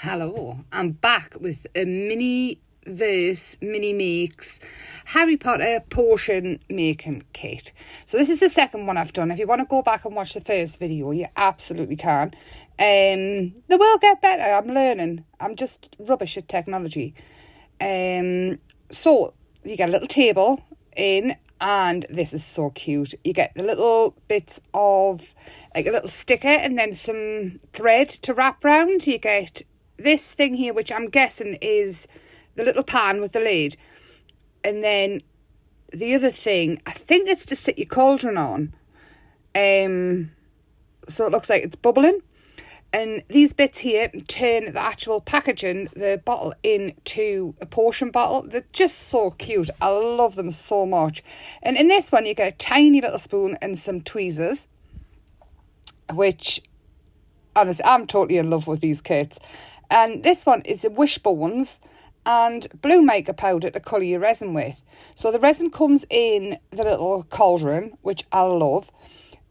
Hello, I'm back with a mini makes Harry Potter potion making kit. So this is the second one I've done. If you want to go back and watch the first video, you absolutely can. They will get better. I'm learning. I'm just rubbish at technology. So you get a little table in, and this is so cute. You get the little bits of like a little sticker and then some thread to wrap around. You get this thing here, which I'm guessing is the little pan with the lid. And then the other thing, I think it's to sit your cauldron on. So it looks like it's bubbling. And these bits here turn the actual packaging, the bottle, into a potion bottle. They're just so cute. I love them so much. And in this one, you get a tiny little spoon and some tweezers, which, honestly, I'm totally in love with these kits. And this one is a wishbones and blue maker powder to colour your resin with. So the resin comes in the little cauldron, which I love.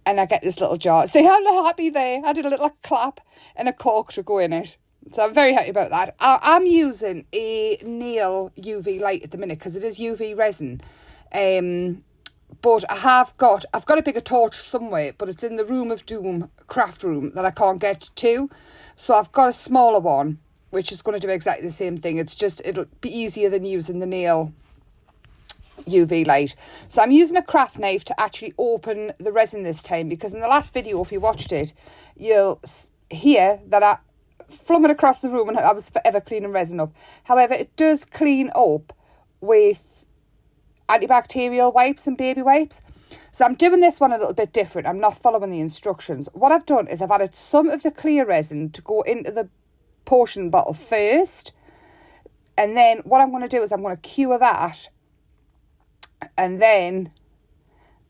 And I get this little jar. See how happy there? I did a little clap and a cork to go in it. So I'm very happy about that. I'm using a nail UV light at the minute because it is UV resin. But I've got a bigger torch somewhere, but it's in the Room of Doom craft room that I can't get to. So I've got a smaller one, which is going to do exactly the same thing. It's just, it'll be easier than using the nail UV light. So I'm using a craft knife to actually open the resin this time, because in the last video, if you watched it, you'll hear that I flung it across the room and I was forever cleaning resin up. However, it does clean up with antibacterial wipes and baby wipes. So I'm doing this one a little bit different. I'm not following the instructions. What I've done is I've added some of the clear resin to go into the potion bottle first. And then what I'm going to do is I'm going to cure that. And then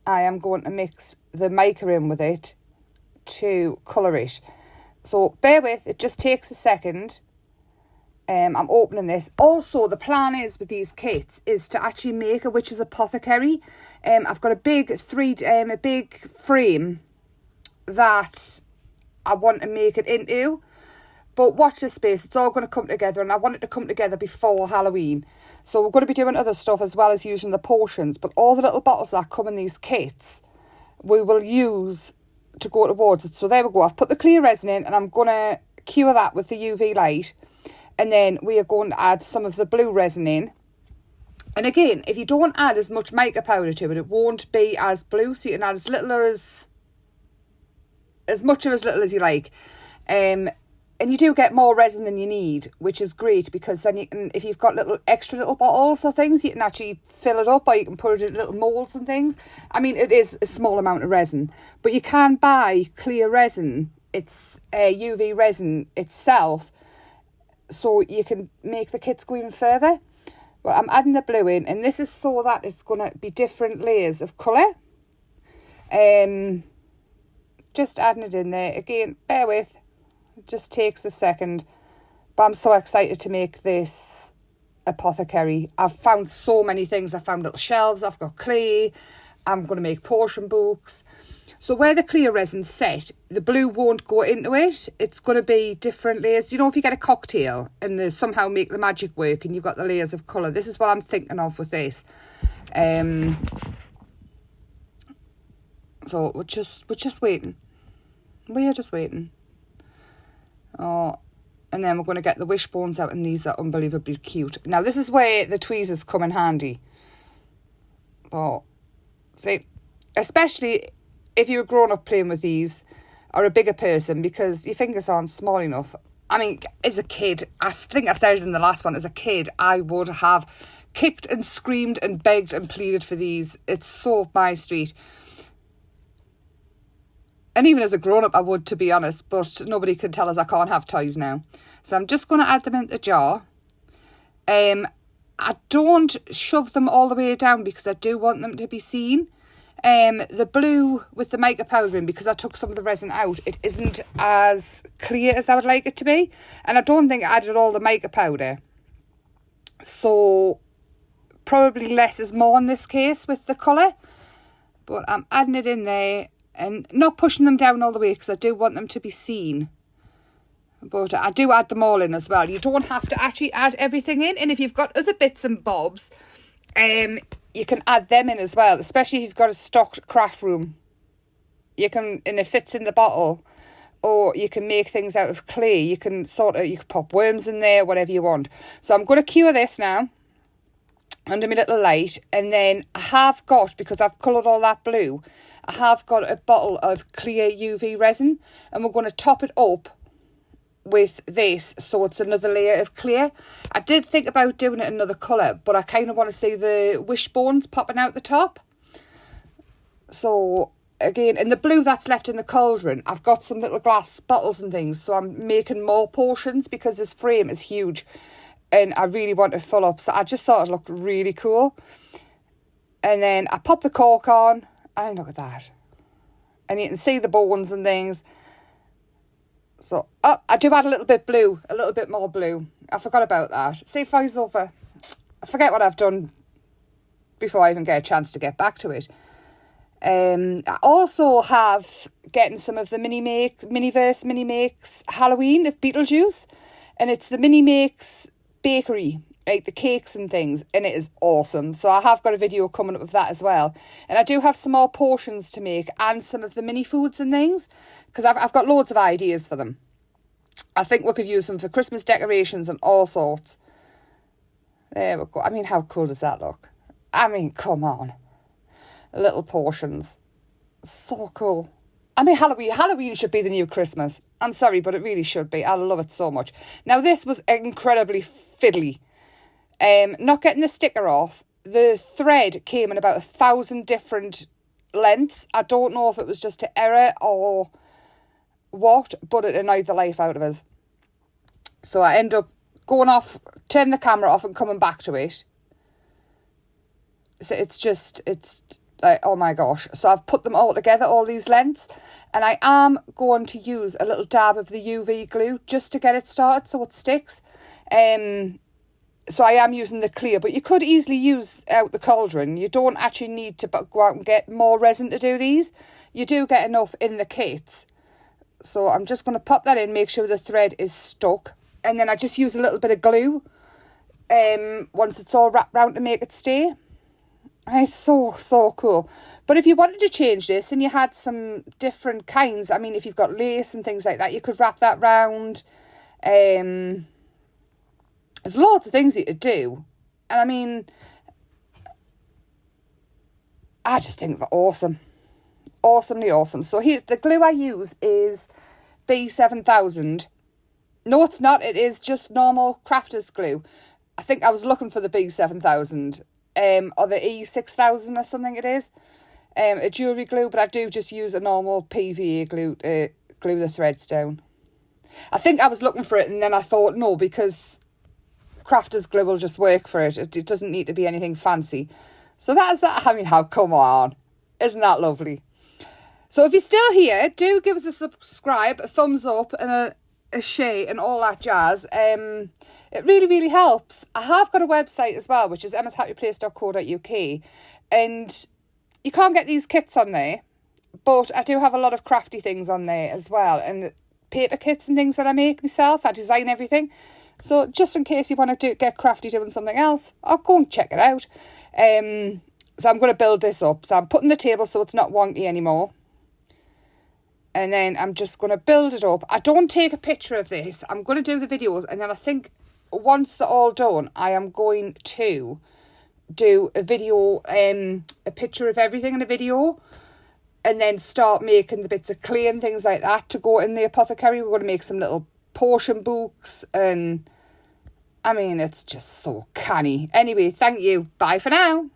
I am going to mix the mica in with it to colour it. So bear with, it just takes a second. I'm opening this. Also, the plan is with these kits is to actually make a witch's apothecary. I've got a big frame that I want to make it into. But watch this space, it's all going to come together, and I want it to come together before Halloween. So we're going to be doing other stuff as well as using the potions. But all the little bottles that come in these kits, we will use to go towards it. So there we go. I've put the clear resin in, and I'm going to cure that with the UV light. And then we are going to add some of the blue resin in. And again, if you don't add as much mica powder to it, it won't be as blue. So you can add as little or as much or as little as you like. And you do get more resin than you need, which is great, because then you can, if you've got extra little bottles or things, you can actually fill it up, or you can put it in little moulds and things. I mean, it is a small amount of resin, but you can buy clear resin. It's UV resin itself, so you can make the kits go even further. But I'm adding the blue in, and this is so that it's going to be different layers of colour. Just adding it in there. Again, bear with. It just takes a second. But I'm so excited to make this apothecary. I've found so many things. I've found little shelves. I've got clay. I'm going to make potion books. So where the clear resin's set, the blue won't go into it. It's going to be different layers. You know, if you get a cocktail and they somehow make the magic work and you've got the layers of colour. This is what I'm thinking of with this. So we're just waiting. We are just waiting. Oh, and then we're going to get the wishbones out, and these are unbelievably cute. Now, this is where the tweezers come in handy. Oh, see, especially if you're a grown-up playing with these, or a bigger person, because your fingers aren't small enough. I mean, as a kid, I think I said it in the last one, as a kid, I would have kicked and screamed and begged and pleaded for these. It's so my street. And even as a grown-up, I would, to be honest. But nobody can tell us I can't have toys now. So I'm just going to add them into the jar. I don't shove them all the way down because I do want them to be seen. The blue with the mica powder in, because I took some of the resin out, it isn't as clear as I would like it to be. And I don't think I added all the mica powder. So probably less is more in this case with the colour. But I'm adding it in there. And not pushing them down all the way, because I do want them to be seen. But I do add them all in as well. You don't have to actually add everything in. And if you've got other bits and bobs, you can add them in as well. Especially if you've got a stocked craft room. You can, and it fits in the bottle. Or you can make things out of clay. You can pop worms in there, whatever you want. So I'm going to cure this now under my little light. And then I have got, because I've coloured all that blue, I have got a bottle of clear UV resin. And we're going to top it up with this, so it's another layer of clear. I did think about doing it another colour, but I kind of want to see the wishbones popping out the top. So again, in the blue that's left in the cauldron, I've got some little glass bottles and things, so I'm making more portions because this frame is huge and I really want to fill up. So I just thought it looked really cool. And then I pop the cork on, and look at that. And you can see the bones and things. So, I do add a little bit more blue. I forgot about that. See, voice over. I forget what I've done before I even get a chance to get back to it. I also have getting some of the mini makes Halloween of Beetlejuice. And it's the mini makes bakery, like the cakes and things. And it is awesome. So I have got a video coming up of that as well. And I do have some more portions to make and some of the mini foods and things. Because I've got loads of ideas for them. I think we could use them for Christmas decorations and all sorts. There we go. I mean, how cool does that look? I mean, come on. Little portions. So cool. I mean, Halloween should be the new Christmas. I'm sorry, but it really should be. I love it so much. Now, this was incredibly fiddly. Not getting the sticker off. The thread came in about 1,000 different lengths. I don't know if it was just an error or what, but it annoyed the life out of us. So I end up going off, turning the camera off and coming back to it. So it's like, oh my gosh. So I've put them all together, all these lengths, and I am going to use a little dab of the UV glue just to get it started so it sticks. So I am using the clear, but you could easily use out the cauldron. You don't actually need to go out and get more resin to do these. You do get enough in the kits. So I'm just going to pop that in, make sure the thread is stuck. And then I just use a little bit of glue once it's all wrapped round to make it stay. And it's so cool. But if you wanted to change this and you had some different kinds, I mean, if you've got lace and things like that, you could wrap that round. There's loads of things you could do. And I mean, I just think they're awesome. Awesomely awesome. So here, the glue I use is B7000. No, it's not. It is just normal crafter's glue. I think I was looking for the B7000 or the E6000 or something it is. A jewellery glue, but I do just use a normal PVA glue to glue the threads down. I think I was looking for it and then I thought, no, because crafter's glue will just work for it. It doesn't need to be anything fancy. So that's that. I mean, how come on. Isn't that lovely? So if you're still here, do give us a subscribe, a thumbs up and a share and all that jazz. It really, really helps. I have got a website as well, which is emmashappyplace.co.uk. And you can't get these kits on there, but I do have a lot of crafty things on there as well. And paper kits and things that I make myself. I design everything. So just in case you want to get crafty doing something else, I'll go and check it out. So I'm going to build this up. So I'm putting the table so it's not wonky anymore. And then I'm just going to build it up. I don't take a picture of this. I'm going to do the videos. And then I think once they're all done, I am going to do a video, a picture of everything in a video. And then start making the bits of clay and things like that to go in the apothecary. We're going to make some little portion books. And I mean, it's just so canny. Anyway, thank you. Bye for now.